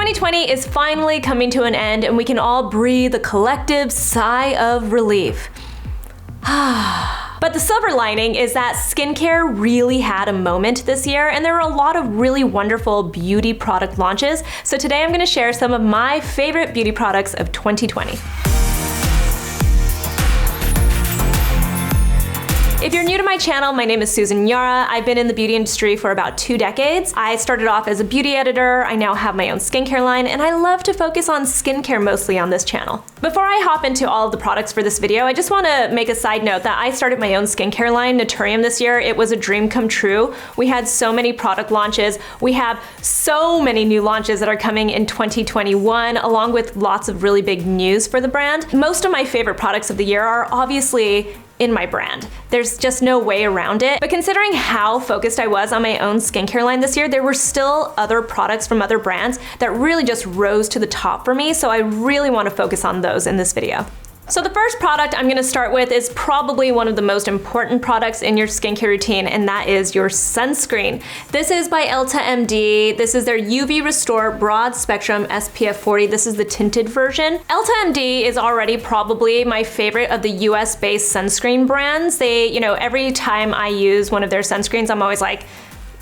2020 is finally coming to an end and we can all breathe a collective sigh of relief. But the silver lining is that skincare really had a moment this year, and there were a lot of really wonderful beauty product launches. So today I'm going to share some of my favorite beauty products of 2020. If you're new to my channel, my name is Susan Yara. I've been in the beauty industry for about 2 decades. I started off as a beauty editor. I now have my own skincare line, and I love to focus on skincare mostly on this channel. Before I hop into all of the products for this video, I just want to make a side note that I started my own skincare line, NATURIUM, this year. It was a dream come true. We had so many product launches. We have so many new launches that are coming in 2021, along with lots of really big news for the brand. Most of my favorite products of the year are obviously in my brand. There's just no way around it. But considering how focused I was on my own skincare line this year, there were still other products from other brands that really just rose to the top for me, so I really want to focus on those in this video. So the first product I'm going to start with is probably one of the most important products in your skincare routine, and that is your sunscreen. This is by Elta MD. This is their UV Restore Broad Spectrum SPF 40. This is the tinted version. Elta MD is already probably my favorite of the US-based sunscreen brands. They, every time I use one of their sunscreens, I'm always like,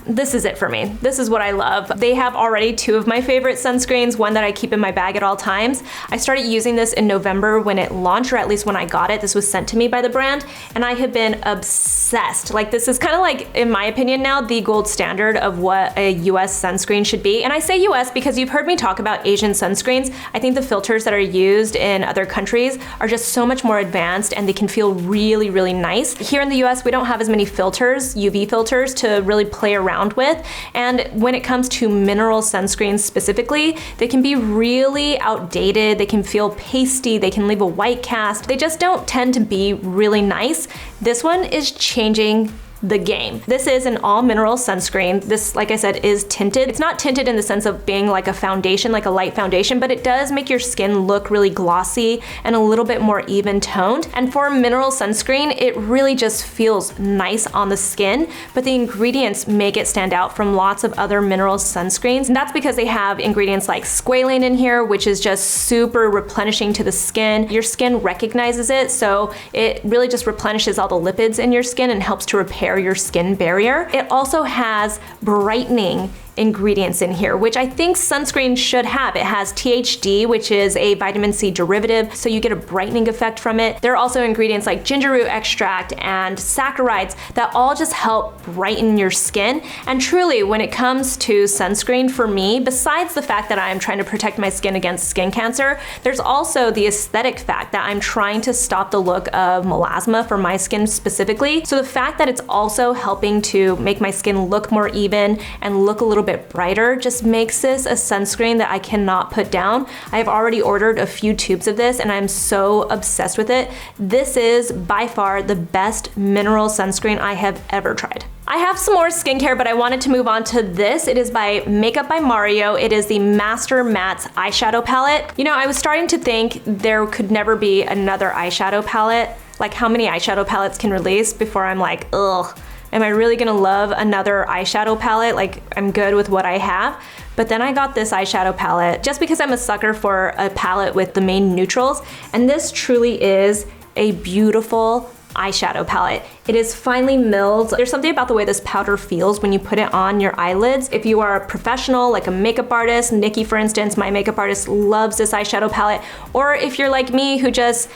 this is it for me. This is what I love. They have already 2 of my favorite sunscreens, one that I keep in my bag at all times. I started using this in November when it launched, or at least when I got it. This was sent to me by the brand, and I have been obsessed. Like, this is kind of like, in my opinion now, the gold standard of what a US sunscreen should be. And I say US because you've heard me talk about Asian sunscreens. I think the filters that are used in other countries are just so much more advanced, and they can feel really, really nice. Here in the US, we don't have as many filters, UV filters, to really play around with. And when it comes to mineral sunscreens specifically, they can be really outdated, they can feel pasty, they can leave a white cast. They just don't tend to be really nice. This one is changing the game. This is an all mineral sunscreen. This, like I said, is tinted. It's not tinted in the sense of being like a foundation, like a light foundation, but it does make your skin look really glossy and a little bit more even toned. And for a mineral sunscreen, it really just feels nice on the skin, but the ingredients make it stand out from lots of other mineral sunscreens. And that's because they have ingredients like squalane in here, which is just super replenishing to the skin. Your skin recognizes it, so it really just replenishes all the lipids in your skin and helps to repair your skin barrier. It also has brightening ingredients in here, which I think sunscreen should have. It has THD, which is a vitamin C derivative, so you get a brightening effect from it. There are also ingredients like ginger root extract and saccharides that all just help brighten your skin. And truly, when it comes to sunscreen, for me, besides the fact that I'm trying to protect my skin against skin cancer, there's also the aesthetic fact that I'm trying to stop the look of melasma for my skin specifically. So the fact that it's also helping to make my skin look more even and look a little bit brighter just makes this a sunscreen that I cannot put down. I have already ordered a few tubes of this, and I'm so obsessed with it. This is by far the best mineral sunscreen I have ever tried. I have some more skincare, but I wanted to move on to this. It is by Makeup by Mario. It is the Master Mattes eyeshadow palette. I was starting to think there could never be another eyeshadow palette. Like, how many eyeshadow palettes can release before I'm like, ugh. Am I really gonna love another eyeshadow palette? Like, I'm good with what I have. But then I got this eyeshadow palette just because I'm a sucker for a palette with the main neutrals. And this truly is a beautiful eyeshadow palette. It is finely milled. There's something about the way this powder feels when you put it on your eyelids. If you are a professional, like a makeup artist, Nikki for instance, my makeup artist, loves this eyeshadow palette. Or if you're like me, you could just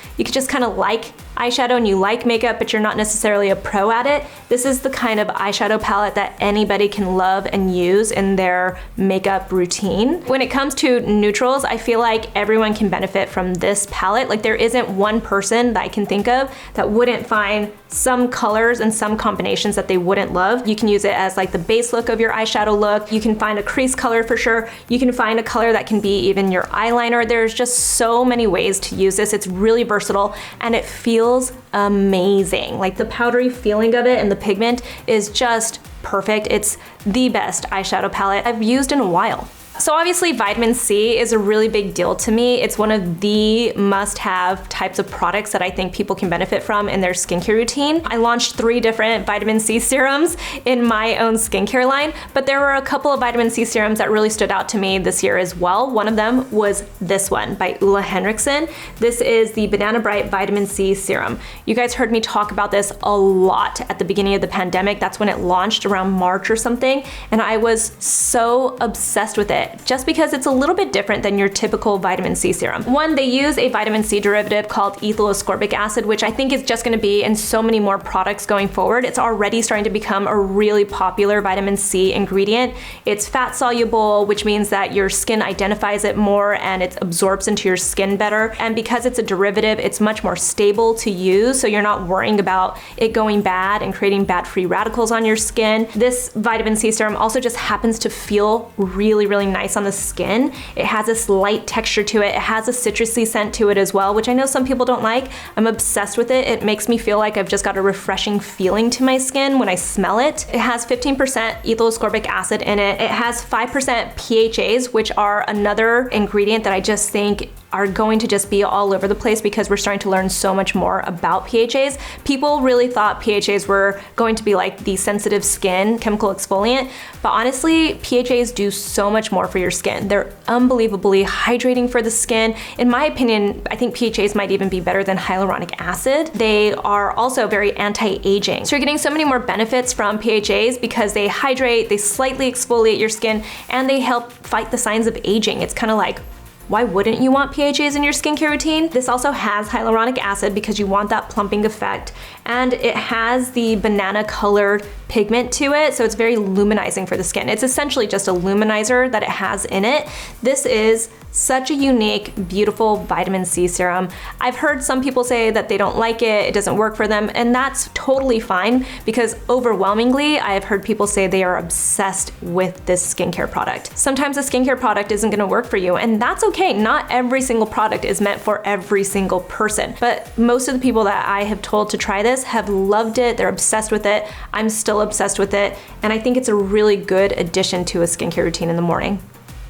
kind of like eyeshadow and you like makeup, but you're not necessarily a pro at it, this is the kind of eyeshadow palette that anybody can love and use in their makeup routine. When it comes to neutrals, I feel like everyone can benefit from this palette. Like, there isn't one person that I can think of that wouldn't find some colors and some combinations that they wouldn't love. You can use it as like the base look of your eyeshadow look. You can find a crease color for sure. You can find a color that can be even your eyeliner. There's just so many ways to use this. It's really versatile and it feels amazing. Like, the powdery feeling of it and the pigment is just perfect. It's the best eyeshadow palette I've used in a while. So obviously vitamin C is a really big deal to me. It's one of the must-have types of products that I think people can benefit from in their skincare routine. I launched 3 different vitamin C serums in my own skincare line, but there were a couple of vitamin C serums that really stood out to me this year as well. One of them was this one by OleHenriksen. This is the Banana Bright Vitamin C Serum. You guys heard me talk about this a lot at the beginning of the pandemic. That's when it launched around March or something, and I was so obsessed with it just because it's a little bit different than your typical vitamin C serum. One, they use a vitamin C derivative called ethyl ascorbic acid, which I think is just gonna be in so many more products going forward. It's already starting to become a really popular vitamin C ingredient. It's fat soluble, which means that your skin identifies it more and it absorbs into your skin better. And because it's a derivative, it's much more stable to use, so you're not worrying about it going bad and creating bad free radicals on your skin. This vitamin C serum also just happens to feel really, really nice on the skin. It has this light texture to it. It has a citrusy scent to it as well, which I know some people don't like. I'm obsessed with it. It makes me feel like I've just got a refreshing feeling to my skin when I smell it. It has 15% ethyl ascorbic acid in it. It has 5% PHAs, which are another ingredient that I just think are going to just be all over the place because we're starting to learn so much more about PHAs. People really thought PHAs were going to be like the sensitive skin chemical exfoliant, but honestly, PHAs do so much more for your skin. They're unbelievably hydrating for the skin. In my opinion, I think PHAs might even be better than hyaluronic acid. They are also very anti-aging. So you're getting so many more benefits from PHAs because they hydrate, they slightly exfoliate your skin, and they help fight the signs of aging. It's kind of like, why wouldn't you want PHAs in your skincare routine? This also has hyaluronic acid because you want that plumping effect, and it has the banana colored pigment to it, so it's very luminizing for the skin. It's essentially just a luminizer that it has in it. This is such a unique, beautiful vitamin C serum. I've heard some people say that they don't like it doesn't work for them, and that's totally fine because overwhelmingly, I have heard people say they are obsessed with this skincare product. Sometimes a skincare product isn't gonna work for you, and that's okay. Not every single product is meant for every single person, but most of the people that I have told to try this have loved it, they're obsessed with it. I'm still obsessed with it, and I think it's a really good addition to a skincare routine in the morning.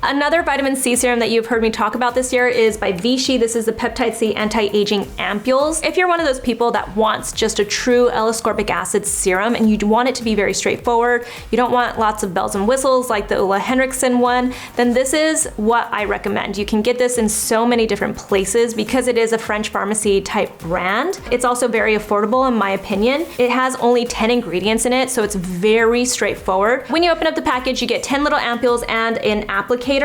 Another vitamin C serum that you've heard me talk about this year is by Vichy. This is the Peptide C Anti-Aging Ampules. If you're one of those people that wants just a true L-ascorbic acid serum and you want it to be very straightforward, you don't want lots of bells and whistles like the OleHenriksen one, then this is what I recommend. You can get this in so many different places because it is a French pharmacy type brand. It's also very affordable in my opinion. It has only 10 ingredients in it, so it's very straightforward. When you open up the package, you get 10 little ampules and an applicator.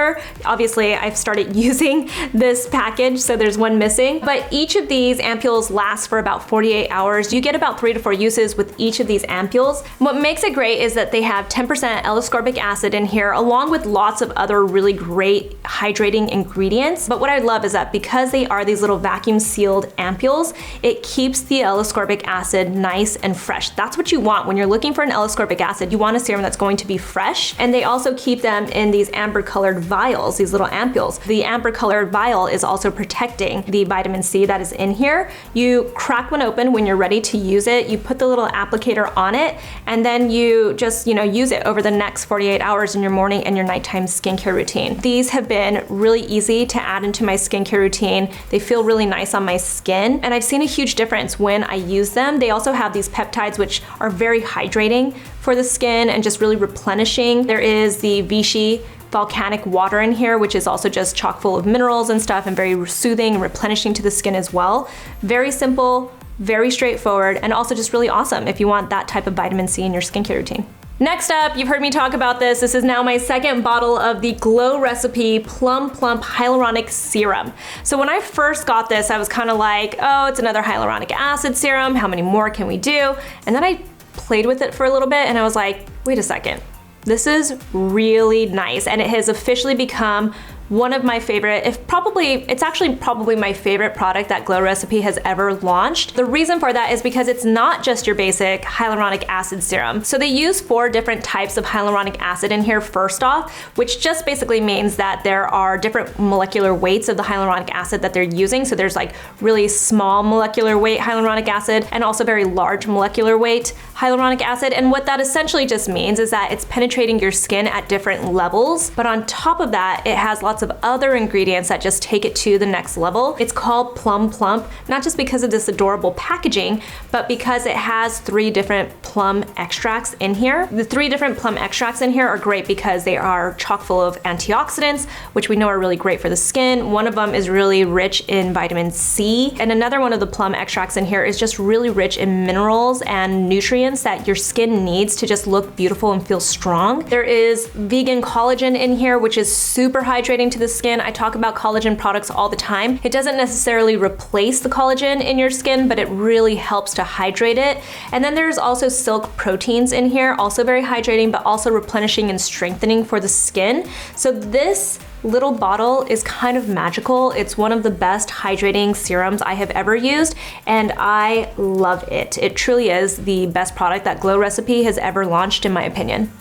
Obviously, I've started using this package, so there's one missing, but each of these ampules lasts for about 48 hours. You get about 3 to 4 uses with each of these ampules. What makes it great is that they have 10% L-ascorbic acid in here, along with lots of other really great hydrating ingredients. But what I love is that because they are these little vacuum sealed ampules, it keeps the L-ascorbic acid nice and fresh. That's what you want when you're looking for an L-ascorbic acid. You want a serum that's going to be fresh, and they also keep them in these amber colored vials, these little ampules. The amber colored vial is also protecting the vitamin C that is in here. You crack one open when you're ready to use it, you put the little applicator on it, and then you just, use it over the next 48 hours in your morning and your nighttime skincare routine. These have been really easy to add into my skincare routine. They feel really nice on my skin, and I've seen a huge difference when I use them. They also have these peptides, which are very hydrating for the skin and just really replenishing. There is the Vichy volcanic water in here, which is also just chock full of minerals and stuff and very soothing and replenishing to the skin as well. Very simple, very straightforward, and also just really awesome if you want that type of vitamin C in your skincare routine. Next up, you've heard me talk about this. This is now my second bottle of the Glow Recipe Plump Hyaluronic Serum. So when I first got this, I was kind of like, oh, it's another hyaluronic acid serum. How many more can we do? And then I played with it for a little bit and I was like, wait a second. This is really nice, and it has officially become one of my favorite, it's actually probably my favorite product that Glow Recipe has ever launched. The reason for that is because it's not just your basic hyaluronic acid serum. So they use 4 different types of hyaluronic acid in here first off, which just basically means that there are different molecular weights of the hyaluronic acid that they're using. So there's like really small molecular weight hyaluronic acid and also very large molecular weight hyaluronic acid. And what that essentially just means is that it's penetrating your skin at different levels. But on top of that, it has lots of other ingredients that just take it to the next level. It's called Plum Plump, not just because of this adorable packaging, but because it has 3 different plum extracts in here. The 3 different plum extracts in here are great because they are chock full of antioxidants, which we know are really great for the skin. One of them is really rich in vitamin C, and another one of the plum extracts in here is just really rich in minerals and nutrients that your skin needs to just look beautiful and feel strong. There is vegan collagen in here, which is super hydrating to the skin. I talk about collagen products all the time. It doesn't necessarily replace the collagen in your skin, but it really helps to hydrate it. And then there's also silk proteins in here, also very hydrating, but also replenishing and strengthening for the skin. So this little bottle is kind of magical. It's one of the best hydrating serums I have ever used, and I love it. It truly is the best product that Glow Recipe has ever launched, in my opinion.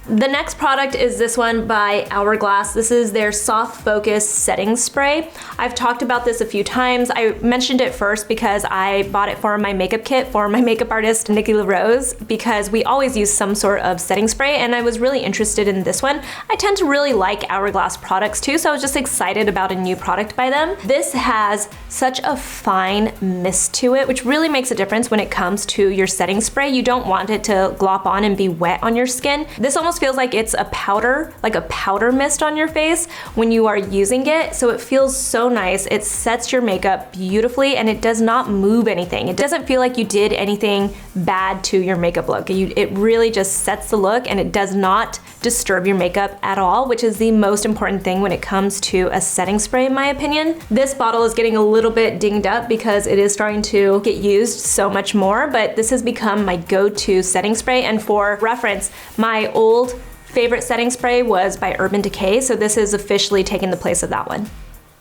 The next product is this one by Hourglass. This is their Soft Focus Setting Spray. I've talked about this a few times. I mentioned it first because I bought it for my makeup kit for my makeup artist, Nikki LaRose, because we always use some sort of setting spray, and I was really interested in this one. I tend to really like Hourglass products too, so I was just excited about a new product by them. This has such a fine mist to it, which really makes a difference when it comes to your setting spray. You don't want it to glop on and be wet on your skin. This almost feels like it's a powder, like a powder mist on your face when you are using it. So it feels so nice. It sets your makeup beautifully and it does not move anything. It doesn't feel like you did anything bad to your makeup look. It really just sets the look and it does not disturb your makeup at all, which is the most important thing when it comes to a setting spray, in my opinion. This bottle is getting a little bit dinged up because it is starting to get used so much more, but this has become my go-to setting spray. And for reference, my old favorite setting spray was by Urban Decay, so this is officially taking the place of that one.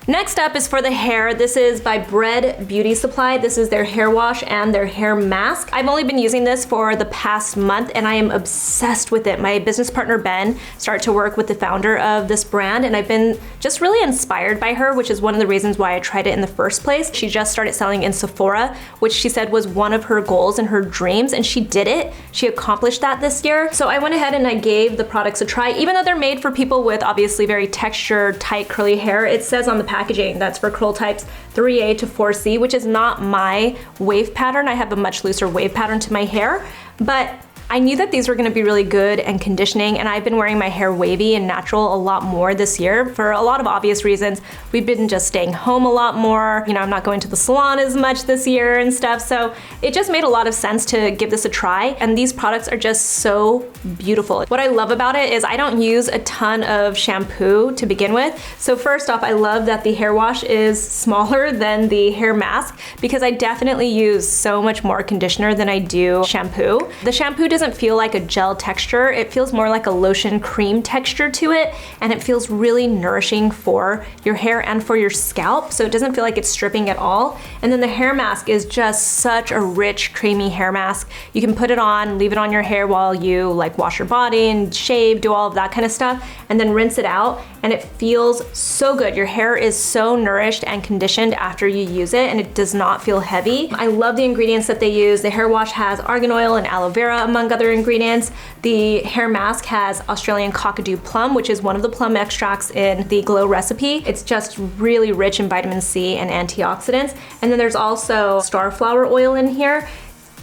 Next up is for the hair. This is by Bread Beauty Supply. This is their hair wash and their hair mask. I've only been using this for the past month and I am obsessed with it. My business partner Ben started to work with the founder of this brand and I've been just really inspired by her, which is one of the reasons why I tried it in the first place. She just started selling in Sephora, which she said was one of her goals and her dreams, and she did it. She accomplished that this year. So I went ahead and I gave the products a try. Even though they're made for people with obviously very textured, tight, curly hair, it says on the packaging that's for curl types 3A to 4C, which is not my wave pattern. I have a much looser wave pattern to my hair, but I knew that these were gonna be really good and conditioning, and I've been wearing my hair wavy and natural a lot more this year for a lot of obvious reasons. We've been just staying home a lot more. You know, I'm not going to the salon as much this year and stuff, so it just made a lot of sense to give this a try, and these products are just so beautiful. What I love about it is I don't use a ton of shampoo to begin with. So first off, I love that the hair wash is smaller than the hair mask because I definitely use so much more conditioner than I do shampoo. The shampoo doesn't feel like a gel texture. It feels more like a lotion cream texture to it, and it feels really nourishing for your hair and for your scalp, so it doesn't feel like it's stripping at all. And then the hair mask is just such a rich, creamy hair mask. You can put it on, leave it on your hair while you like wash your body and shave, do all of that kind of stuff, and then rinse it out, and it feels so good. Your hair is so nourished and conditioned after you use it, and it does not feel heavy. I love the ingredients that they use. The hair wash has argan oil and aloe vera, among other ingredients. The hair mask has Australian cockadoo plum, which is one of the plum extracts in the Glow recipe. It's just really rich in vitamin C and antioxidants. And then there's also starflower oil in here.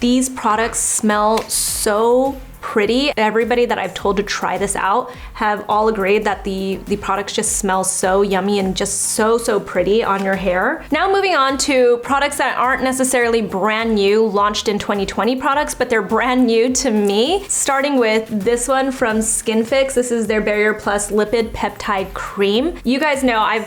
These products smell so pretty. Everybody that I've told to try this out have all agreed that the products just smell so yummy and just so pretty on your hair. Now moving on to products that aren't necessarily brand new, launched in 2020 products, but they're brand new to me. Starting with this one from Skinfix. This is their Barrier Plus Lipid Peptide Cream. You guys know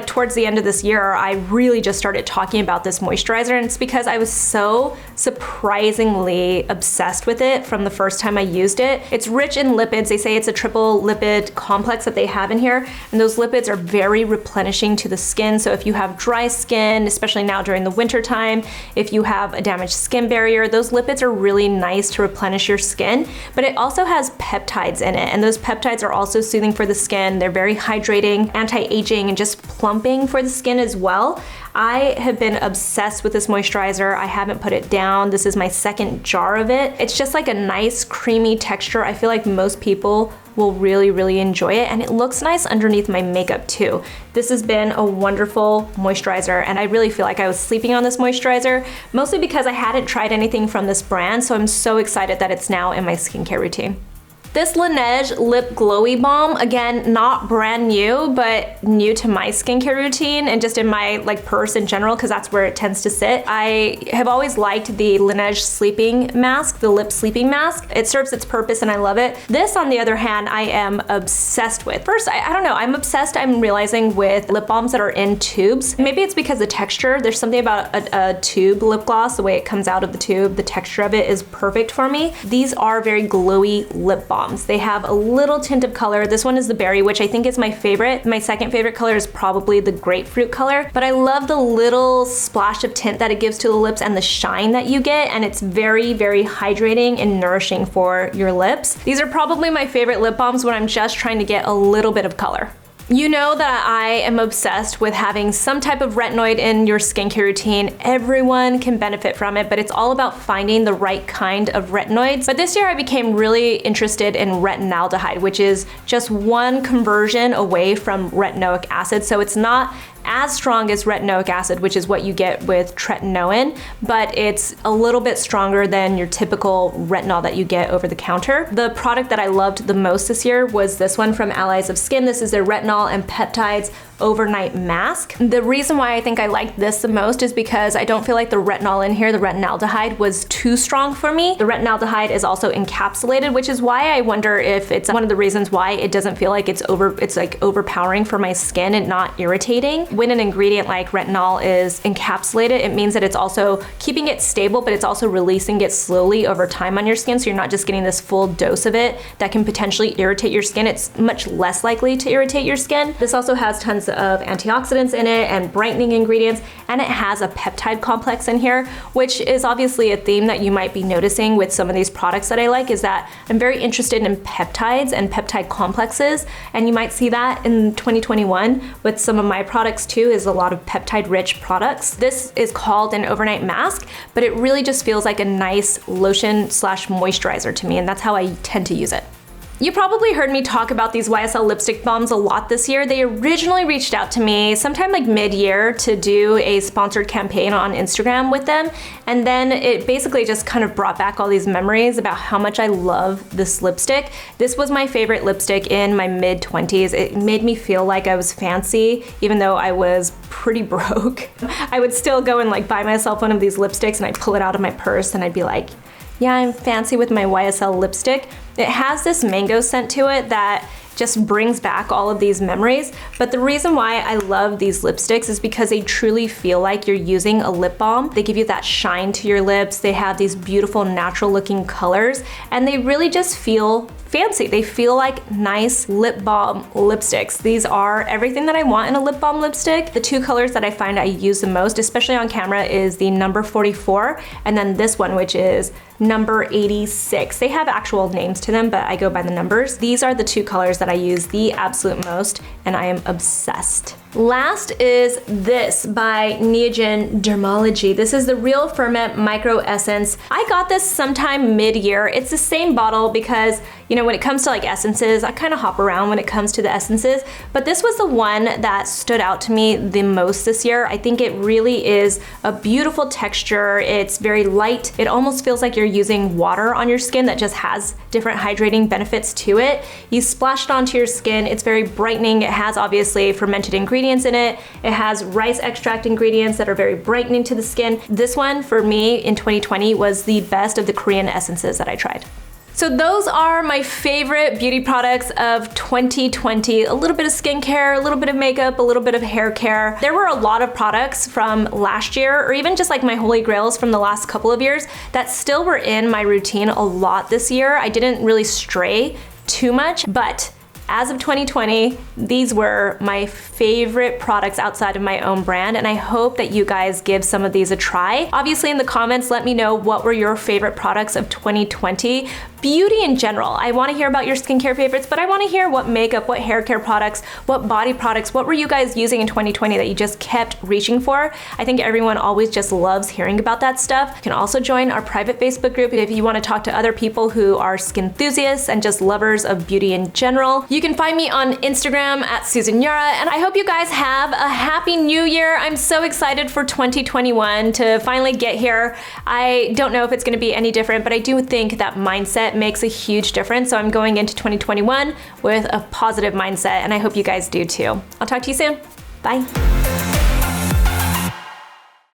towards the end of this year, I really just started talking about this moisturizer, and it's because I was so surprisingly obsessed with it from the first time I used it. It's rich in lipids. They say it's a triple lipid complex that they have in here, and those lipids are very replenishing to the skin. So if you have dry skin, especially now during the winter time, if you have a damaged skin barrier, those lipids are really nice to replenish your skin. But it also has peptides in it, and those peptides are also soothing for the skin. They're very hydrating, anti-aging, and just plumping for the skin as well. I have been obsessed with this moisturizer. I haven't put it down. This is my second jar of it. It's just like a nice creamy texture. I feel like most people will really enjoy it, and it looks nice underneath my makeup too. This has been a wonderful moisturizer, and I really feel like I was sleeping on this moisturizer, mostly because I hadn't tried anything from this brand, so I'm so excited that it's now in my skincare routine. This Laneige Lip Glowy Balm, again, not brand new, but new to my skincare routine and just in my purse in general, because that's where it tends to sit. I have always liked the Laneige sleeping mask, the lip sleeping mask. It serves its purpose and I love it. This, on the other hand, I am obsessed with. First, I don't know, I'm obsessed, I'm realizing, with lip balms that are in tubes. Maybe it's because the texture, there's something about a tube lip gloss, the way it comes out of the tube, the texture of it is perfect for me. These are very glowy lip balms. They have a little tint of color. This one is the berry, which I think is my favorite. My second favorite color is probably the grapefruit color, but I love the little splash of tint that it gives to the lips and the shine that you get, and it's very hydrating and nourishing for your lips. These are probably my favorite lip balms when I'm just trying to get a little bit of color. You know that I am obsessed with having some type of retinoid in your skincare routine. Everyone can benefit from it, but it's all about finding the right kind of retinoids. But this year I became really interested in retinaldehyde, which is just one conversion away from retinoic acid. So it's not as strong as retinoic acid, which is what you get with tretinoin, but it's a little bit stronger than your typical retinol that you get over the counter. The product that I loved the most this year was this one from Allies of Skin. This is their retinol and peptides overnight mask. The reason why I think I liked this the most is because I don't feel like the retinol in here, the retinaldehyde, was too strong for me. The retinaldehyde is also encapsulated, which is why I wonder if it's one of the reasons why it doesn't feel like it's like overpowering for my skin and not irritating. When an ingredient like retinol is encapsulated, it means that it's also keeping it stable, but it's also releasing it slowly over time on your skin, so you're not just getting this full dose of it that can potentially irritate your skin. It's much less likely to irritate your skin. This also has tons of antioxidants in it and brightening ingredients, and it has a peptide complex in here, which is obviously a theme that you might be noticing with some of these products that I like, is that I'm very interested in peptides and peptide complexes, and you might see that in 2021 with some of my products too, is a lot of peptide rich products. This is called an overnight mask, but it really just feels like a nice lotion slash moisturizer to me, and that's how I tend to use it. You probably heard me talk about these YSL lipstick balms a lot this year. They originally reached out to me sometime like mid-year to do a sponsored campaign on Instagram with them, and then it basically just kind of brought back all these memories about how much I love this lipstick. This was my favorite lipstick in my mid-20s. It made me feel like I was fancy, even though I was pretty broke. I would still go and buy myself one of these lipsticks, and I'd pull it out of my purse and I'd be like, yeah, I'm fancy with my YSL lipstick. It has this mango scent to it that just brings back all of these memories. But the reason why I love these lipsticks is because they truly feel like you're using a lip balm. They give you that shine to your lips. They have these beautiful natural looking colors, and they really just feel fancy. They feel like nice lip balm lipsticks. These are everything that I want in a lip balm lipstick. The two colors that I find I use the most, especially on camera, is the number 44 and then this one, which is number 86. They have actual names to them, but I go by the numbers. These are the two colors that I use the absolute most, and I am obsessed. Last is this by Neogen Dermology. This is the Real Ferment Micro Essence. I got this sometime mid-year. It's the same bottle because, you know, when it comes to essences, I kind of hop around when it comes to the essences, but this was the one that stood out to me the most this year. I think it really is a beautiful texture. It's very light. It almost feels like you're using water on your skin that just has different hydrating benefits to it. You splash it onto your skin. It's very brightening. It has obviously fermented ingredients in it. It has rice extract ingredients that are very brightening to the skin. This one for me in 2020 was the best of the Korean essences that I tried. So those are my favorite beauty products of 2020. A little bit of skincare, a little bit of makeup, a little bit of hair care. There were a lot of products from last year, or even just like my holy grails from the last couple of years, that still were in my routine a lot this year. I didn't really stray too much, but as of 2020, these were my favorite products outside of my own brand, and I hope that you guys give some of these a try. Obviously in the comments, let me know what were your favorite products of 2020. Beauty in general. I wanna hear about your skincare favorites, but I wanna hear what makeup, what hair care products, what body products, what were you guys using in 2020 that you just kept reaching for? I think everyone always just loves hearing about that stuff. You can also join our private Facebook group if you wanna talk to other people who are skin enthusiasts and just lovers of beauty in general. You can find me on Instagram at Susan Yara, and I hope you guys have a happy new year. I'm so excited for 2021 to finally get here. I don't know if it's gonna be any different, but I do think that mindset makes a huge difference. So I'm going into 2021 with a positive mindset, and I hope you guys do too. I'll talk to you soon. Bye.